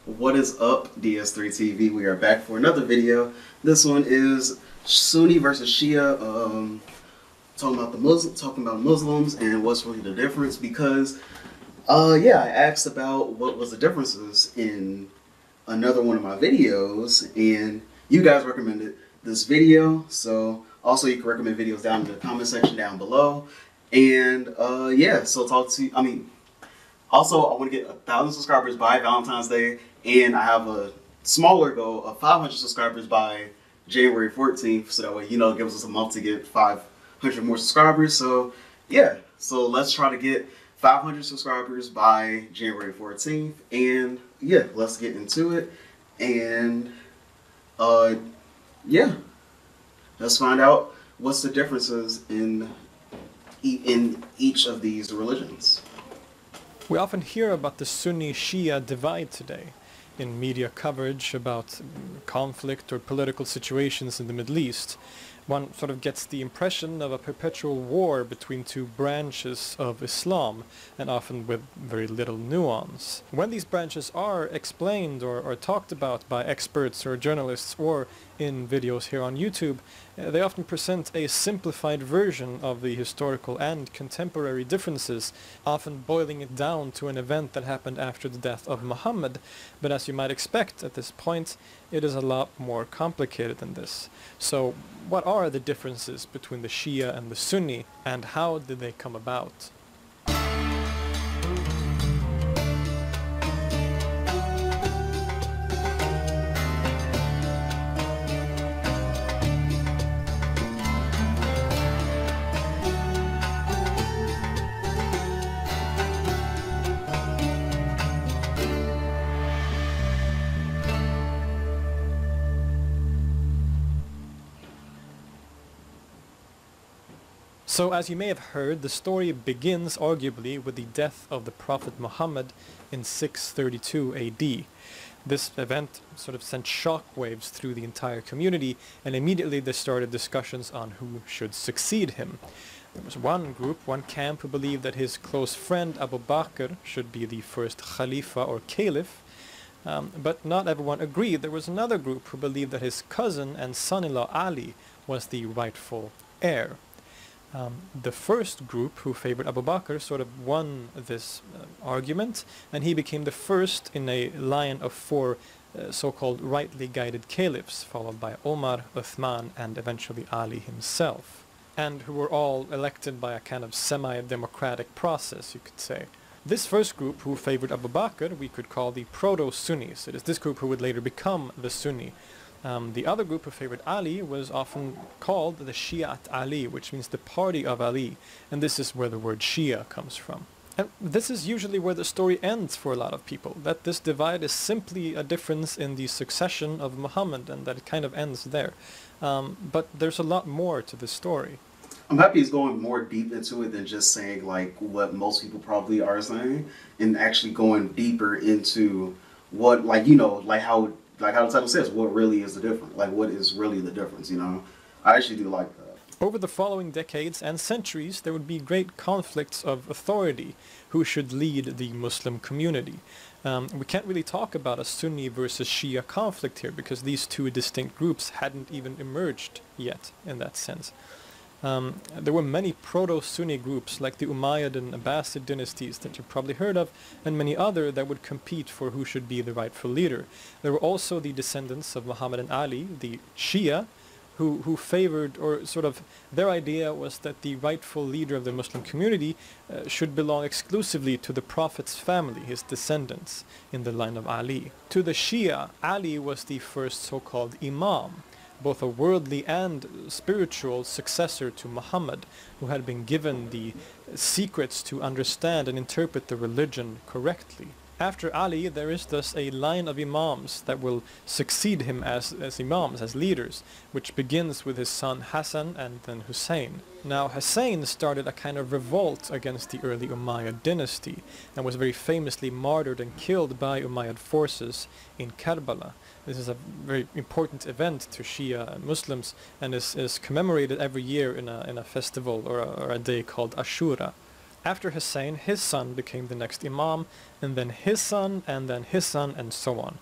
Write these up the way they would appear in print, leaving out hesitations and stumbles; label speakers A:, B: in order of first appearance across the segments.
A: What is up, DS3 TV? We are back for another video. This one is Sunni versus Shia, talking about Muslims and what's really the difference. Because, yeah, I asked about what was the differences in another one of my videos, and you guys recommended this video. So also you can recommend videos down in the comment section down below. And yeah, so also, I want to get 1,000 subscribers by Valentine's Day, and I have a smaller goal of 500 subscribers by January 14th, so that way, you know, it gives us a month to get 500 more subscribers. So, yeah, so let's try to get 500 subscribers by January 14th, and yeah, let's get into it, and yeah, let's find out what's the differences in each of these religions.
B: We often hear about the Sunni-Shia divide today in media coverage about conflict or political situations in the Middle East. One sort of gets the impression of a perpetual war between two branches of Islam, and often with very little nuance. When these branches are explained or talked about by experts or journalists or in videos here on YouTube, they often present a simplified version of the historical and contemporary differences, often boiling it down to an event that happened after the death of Muhammad. But as you might expect at this point, it is a lot more complicated than this. So what are the differences between the Shia and the Sunni, and how did they come about? So, as you may have heard, the story begins arguably with the death of the Prophet Muhammad in 632 AD. This event sort of sent shockwaves through the entire community, and immediately there started discussions on who should succeed him. There was one group, one camp, who believed that his close friend Abu Bakr should be the first Khalifa or Caliph, but not everyone agreed. There was another group who believed that his cousin and son-in-law Ali was the rightful heir. The first group, who favored Abu Bakr, sort of won this argument, and he became the first in a line of four so-called rightly guided caliphs, followed by Omar, Uthman, and eventually Ali himself, and who were all elected by a kind of semi-democratic process, you could say. This first group, who favored Abu Bakr, we could call the Proto-Sunnis. It is this group who would later become the Sunni. The other group who favored Ali was often called the Shi'at Ali, which means the party of Ali, and this is where the word Shia comes from. And this is usually where the story ends for a lot of people, that this divide is simply a difference in the succession of Muhammad, and that it kind of ends there. But there's a lot more to this story.
A: I'm happy he's going more deep into it than just saying like what most people probably are saying, and actually going deeper into what, like, you know, like how the title says, what really is the difference? Like, what is really the difference, you know? I actually do like that.
B: Over the following decades and centuries, there would be great conflicts of authority, who should lead the Muslim community. We can't really talk about a Sunni versus Shia conflict here, because these two distinct groups hadn't even emerged yet, in that sense. There were many proto-Sunni groups like the Umayyad and Abbasid dynasties that you've probably heard of, and many other that would compete for who should be the rightful leader. There were also the descendants of Muhammad and Ali, the Shia, who favored, or sort of their idea was that the rightful leader of the Muslim community should belong exclusively to the Prophet's family, his descendants, in the line of Ali. To the Shia, Ali was the first so-called Imam, both a worldly and spiritual successor to Muhammad, who had been given the secrets to understand and interpret the religion correctly. After Ali, there is thus a line of Imams that will succeed him as Imams, as leaders, which begins with his son Hassan and then Hussein. Now, Hussein started a kind of revolt against the early Umayyad dynasty, and was very famously martyred and killed by Umayyad forces in Karbala. This is a very important event to Shia Muslims, and is commemorated every year in a festival or a day called Ashura. After Hussein, his son became the next imam, and then his son, and then his son, and so on.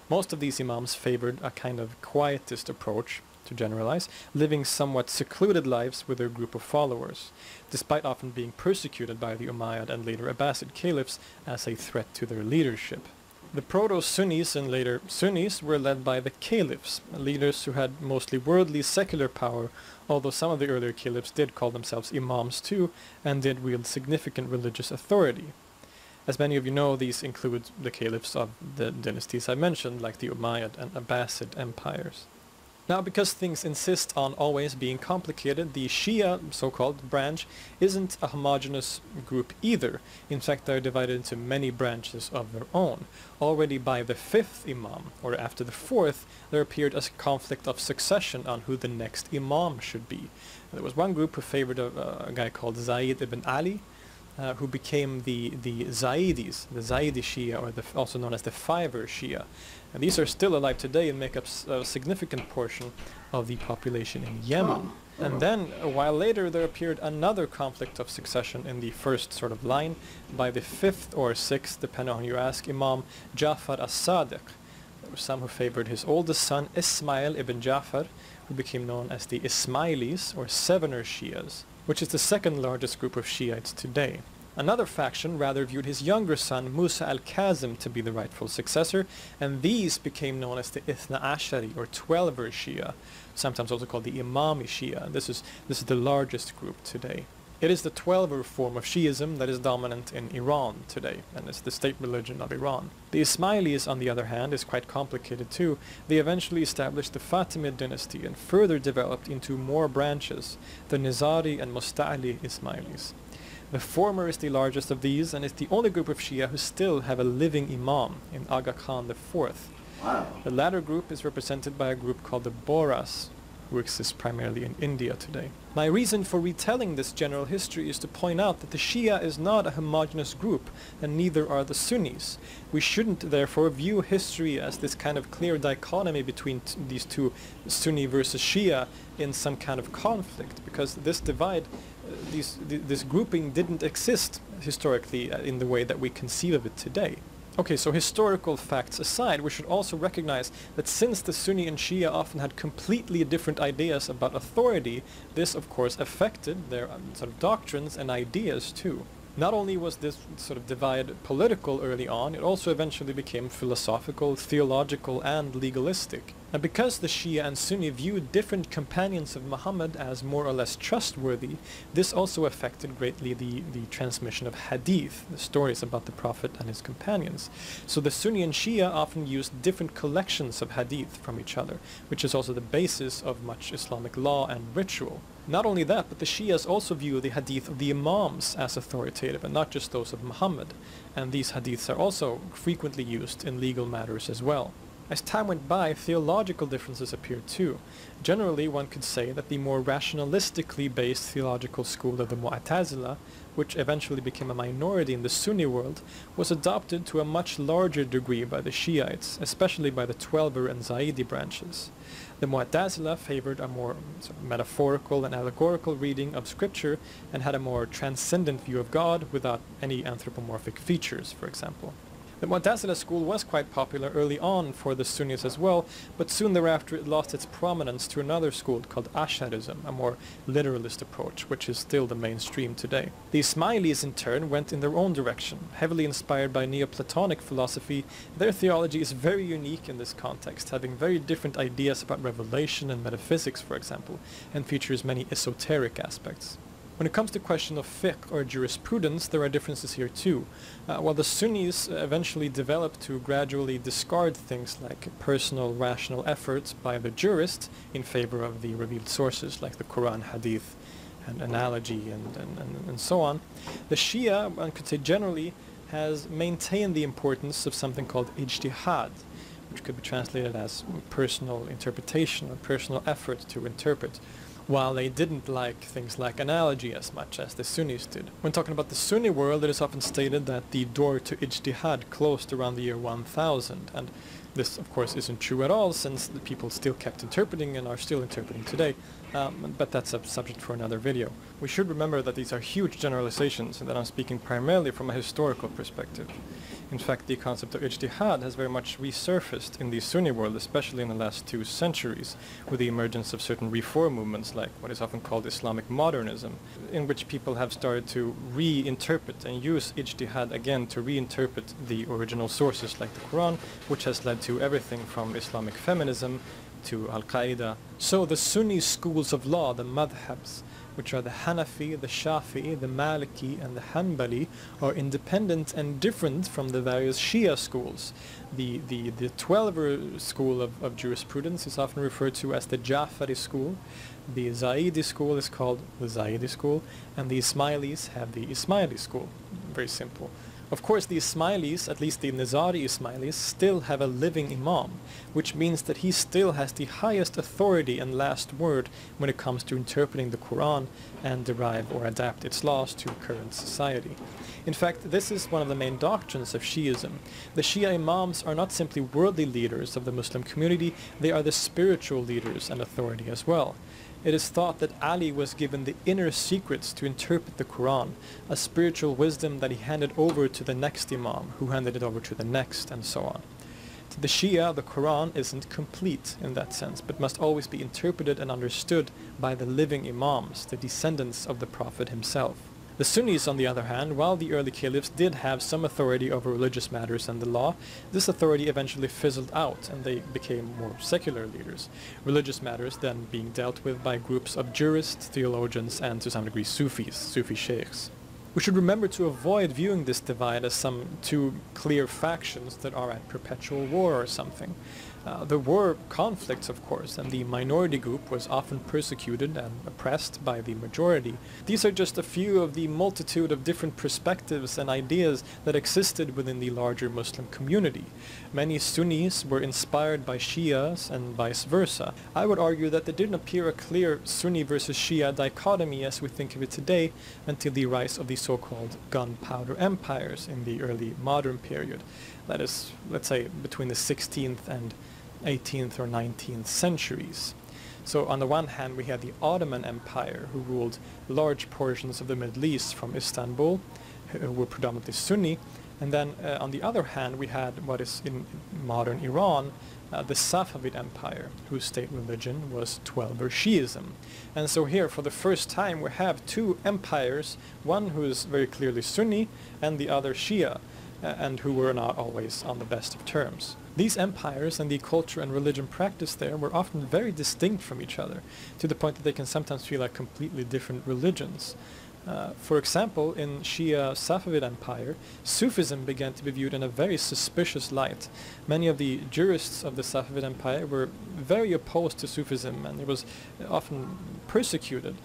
B: Most of these imams favored a kind of quietist approach, to generalize, living somewhat secluded lives with their group of followers, despite often being persecuted by the Umayyad and later Abbasid caliphs as a threat to their leadership. The proto-Sunnis and later Sunnis were led by the caliphs, leaders who had mostly worldly secular power, although some of the earlier caliphs did call themselves imams too, and did wield significant religious authority. As many of you know, these include the caliphs of the dynasties I mentioned, like the Umayyad and Abbasid empires. Now, because things insist on always being complicated, the Shia, so-called branch, isn't a homogeneous group either. In fact, they are divided into many branches of their own. Already by the 5th Imam, or after the 4th, there appeared a conflict of succession on who the next Imam should be. There was one group who favored a guy called Zayd ibn Ali, who became the Zaydis, the Zaydi Shia, or also known as the Fiver Shia. And these are still alive today and make up a significant portion of the population in Yemen. And then, a while later, there appeared another conflict of succession in the first sort of line by the 5th or 6th, depending on who you ask, Imam Ja'far as-Sadiq. There were some who favored his oldest son, Ismail ibn Ja'far, who became known as the Ismailis, or Sevener Shias, which is the second largest group of Shiites today. Another faction rather viewed his younger son, Musa al-Kazim, to be the rightful successor, and these became known as the Ithna Ashari, or 12er Shia, sometimes also called the Imami Shia. This is the largest group today. It is the 12er form of Shiism that is dominant in Iran today, and is the state religion of Iran. The Ismailis, on the other hand, is quite complicated too. They eventually established the Fatimid dynasty and further developed into more branches, the Nizari and Musta'li Ismailis. The former is the largest of these, and is the only group of Shia who still have a living imam in Aga Khan IV.
A: Wow.
B: The latter group is represented by a group called the Bohras, who exists primarily in India today. My reason for retelling this general history is to point out that the Shia is not a homogeneous group, and neither are the Sunnis. We shouldn't therefore view history as this kind of clear dichotomy between these two, Sunni versus Shia, in some kind of conflict, because this divide, this grouping didn't exist historically in the way that we conceive of it today. Okay, so historical facts aside, we should also recognize that since the Sunni and Shia often had completely different ideas about authority, this of course affected their sort of doctrines and ideas too. Not only was this sort of divide political early on, it also eventually became philosophical, theological, and legalistic. And because the Shia and Sunni viewed different companions of Muhammad as more or less trustworthy, this also affected greatly the transmission of hadith, the stories about the Prophet and his companions. So the Sunni and Shia often used different collections of hadith from each other, which is also the basis of much Islamic law and ritual. Not only that, but the Shias also view the hadith of the Imams as authoritative and not just those of Muhammad, and these hadiths are also frequently used in legal matters as well. As time went by, theological differences appeared too. Generally, one could say that the more rationalistically based theological school of the Mu'tazila, which eventually became a minority in the Sunni world, was adopted to a much larger degree by the Shiites, especially by the 12er and Zaydi branches. The Mu'tazila favored a more sort of metaphorical and allegorical reading of scripture and had a more transcendent view of God without any anthropomorphic features, for example. The Mu'tazila school was quite popular early on for the Sunnis as well, but soon thereafter it lost its prominence to another school called Ash'arism, a more literalist approach, which is still the mainstream today. The Ismailis in turn went in their own direction. Heavily inspired by Neoplatonic philosophy, their theology is very unique in this context, having very different ideas about revelation and metaphysics, for example, and features many esoteric aspects. When it comes to question of fiqh or jurisprudence, there are differences here too. While the Sunnis eventually developed to gradually discard things like personal rational efforts by the jurist in favor of the revealed sources like the Quran, Hadith, and analogy and so on, the Shia, one could say generally, has maintained the importance of something called ijtihad, which could be translated as personal interpretation or personal effort to interpret. while they didn't like things like analogy as much as the Sunnis did. When talking about the Sunni world, it is often stated that the door to ijtihad closed around the year 1000, and this of course isn't true at all, since the people still kept interpreting and are still interpreting today, but that's a subject for another video. We should remember that these are huge generalizations and that I'm speaking primarily from a historical perspective. In fact, the concept of ijtihad has very much resurfaced in the Sunni world, especially in the last 2 centuries, with the emergence of certain reform movements like what is often called Islamic modernism, in which people have started to reinterpret and use ijtihad again to reinterpret the original sources like the Quran, which has led to everything from Islamic feminism to Al-Qaeda. So the Sunni schools of law, the madhabs, which are the Hanafi, the Shafi'i, the Maliki, and the Hanbali, are independent and different from the various Shia schools. The 12er school of jurisprudence is often referred to as the Ja'fari school. The Zaidi school is called the Zaidi school, and the Ismailis have the Ismaili school. Very simple. Of course, the Ismailis, at least the Nizari Ismailis, still have a living imam, which means that he still has the highest authority and last word when it comes to interpreting the Quran and derive or adapt its laws to current society. In fact, this is one of the main doctrines of Shi'ism. The Shia imams are not simply worldly leaders of the Muslim community, they are the spiritual leaders and authority as well. It is thought that Ali was given the inner secrets to interpret the Quran, a spiritual wisdom that he handed over to the next Imam, who handed it over to the next, and so on. To the Shia, the Quran isn't complete in that sense, but must always be interpreted and understood by the living Imams, the descendants of the Prophet himself. The Sunnis, on the other hand, while the early caliphs did have some authority over religious matters and the law, this authority eventually fizzled out and they became more secular leaders. Religious matters then being dealt with by groups of jurists, theologians, and to some degree Sufis, Sufi sheikhs. We should remember to avoid viewing this divide as some 2 clear factions that are at perpetual war or something. There were conflicts, of course, and the minority group was often persecuted and oppressed by the majority. These are just a few of the multitude of different perspectives and ideas that existed within the larger Muslim community. Many Sunnis were inspired by Shias and vice versa. I would argue that there didn't appear a clear Sunni versus Shia dichotomy as we think of it today until the rise of the so-called gunpowder empires in the early modern period. That is, let's say, between the 16th and 18th or 19th centuries. So on the one hand we had the Ottoman Empire, who ruled large portions of the Middle East from Istanbul, who were predominantly Sunni, and then on the other hand we had what is in modern Iran, the Safavid Empire, whose state religion was 12er Shi'ism. And so here for the first time we have 2 empires, one who is very clearly Sunni and the other Shia, and who were not always on the best of terms. These empires and the culture and religion practiced there were often very distinct from each other, to the point that they can sometimes feel like completely different religions. For example, in Shia Safavid Empire, Sufism began to be viewed in a very suspicious light. Many of the jurists of the Safavid Empire were very opposed to Sufism, and it was often persecuted,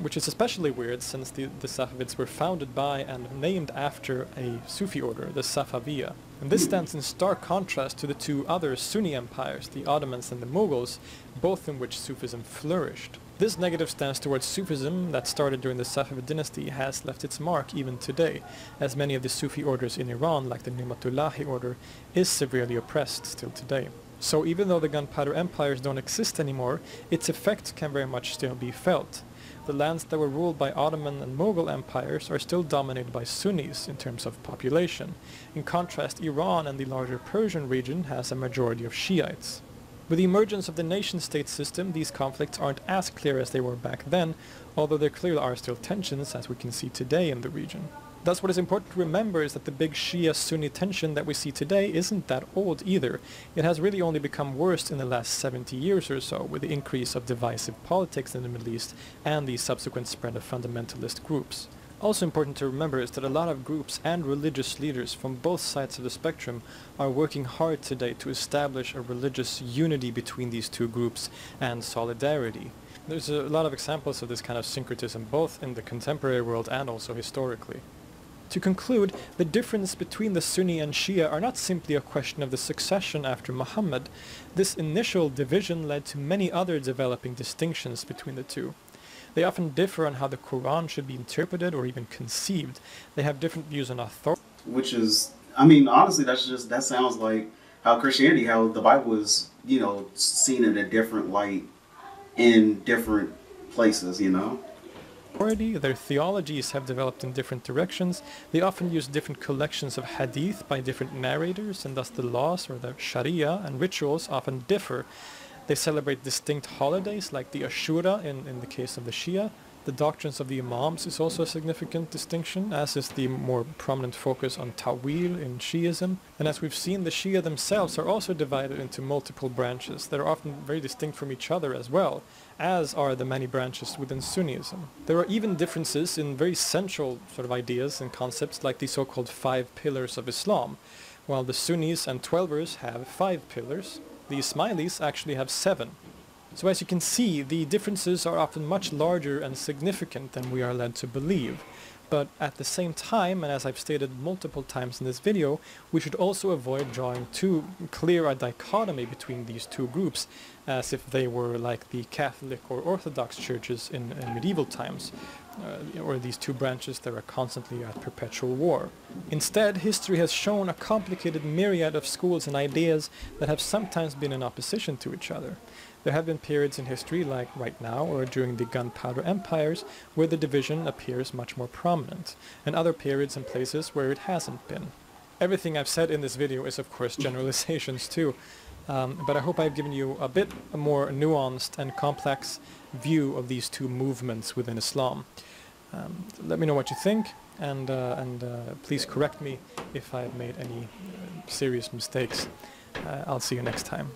B: which is especially weird since the Safavids were founded by and named after a Sufi order, the Safaviya. And this stands in stark contrast to the 2 other Sunni empires, the Ottomans and the Mughals, both in which Sufism flourished. This negative stance towards Sufism that started during the Safavid dynasty has left its mark even today, as many of the Sufi orders in Iran, like the Nimatullahi order, is severely oppressed still today. So even though the gunpowder empires don't exist anymore, its effect can very much still be felt. The lands that were ruled by Ottoman and Mughal empires are still dominated by Sunnis in terms of population. In contrast, Iran and the larger Persian region has a majority of Shiites. With the emergence of the nation-state system, these conflicts aren't as clear as they were back then, although there clearly are still tensions, as we can see today in the region. Thus, what is important to remember is that the big Shia-Sunni tension that we see today isn't that old either. It has really only become worse in the last 70 years or so, with the increase of divisive politics in the Middle East and the subsequent spread of fundamentalist groups. Also important to remember is that a lot of groups and religious leaders from both sides of the spectrum are working hard today to establish a religious unity between these 2 groups and solidarity. There's a lot of examples of this kind of syncretism both in the contemporary world and also historically. To conclude, the difference between the Sunni and Shia are not simply a question of the succession after Muhammad. This initial division led to many other developing distinctions between the two. They often differ on how the Quran should be interpreted or even conceived. They have different views on authority.
A: Which is, I mean, honestly, that sounds like how Christianity, how the Bible is, you know, seen in a different light in different places, you know?
B: Their theologies have developed in different directions. They often use different collections of hadith by different narrators, and thus the laws or the sharia and rituals often differ. They celebrate distinct holidays like the Ashura in the case of the Shia. The doctrines of the Imams is also a significant distinction, as is the more prominent focus on Ta'wil in Shiism. And as we've seen, the Shia themselves are also divided into multiple branches that are often very distinct from each other as well, as are the many branches within Sunnism. There are even differences in very central sort of ideas and concepts like the so-called 5 pillars of Islam. While the Sunnis and Twelvers have 5 pillars, the Ismailis actually have 7. So as you can see, the differences are often much larger and significant than we are led to believe. But at the same time, and as I've stated multiple times in this video, we should also avoid drawing too clear a dichotomy between these two groups, as if they were like the Catholic or Orthodox churches in medieval times, or these two branches that are constantly at perpetual war. Instead, history has shown a complicated myriad of schools and ideas that have sometimes been in opposition to each other. There have been periods in history, like right now or during the gunpowder empires, where the division appears much more prominent, and other periods and places where it hasn't been. Everything I've said in this video is of course generalizations too, but I hope I've given you a bit more nuanced and complex view of these two movements within Islam. Let me know what you think, and please correct me if I've made any serious mistakes. I'll see you next time.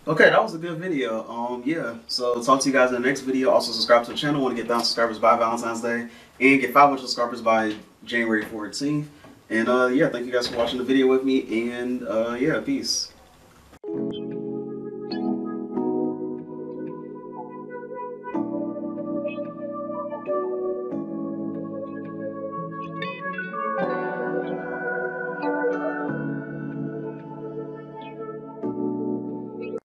A: Okay, that was a good video. Yeah, so talk to you guys in the next video. Also subscribe to the channel. Want to get 1,000 subscribers by Valentine's Day and get 500 subscribers by January 14th. And yeah, thank you guys for watching the video with me, and yeah, peace.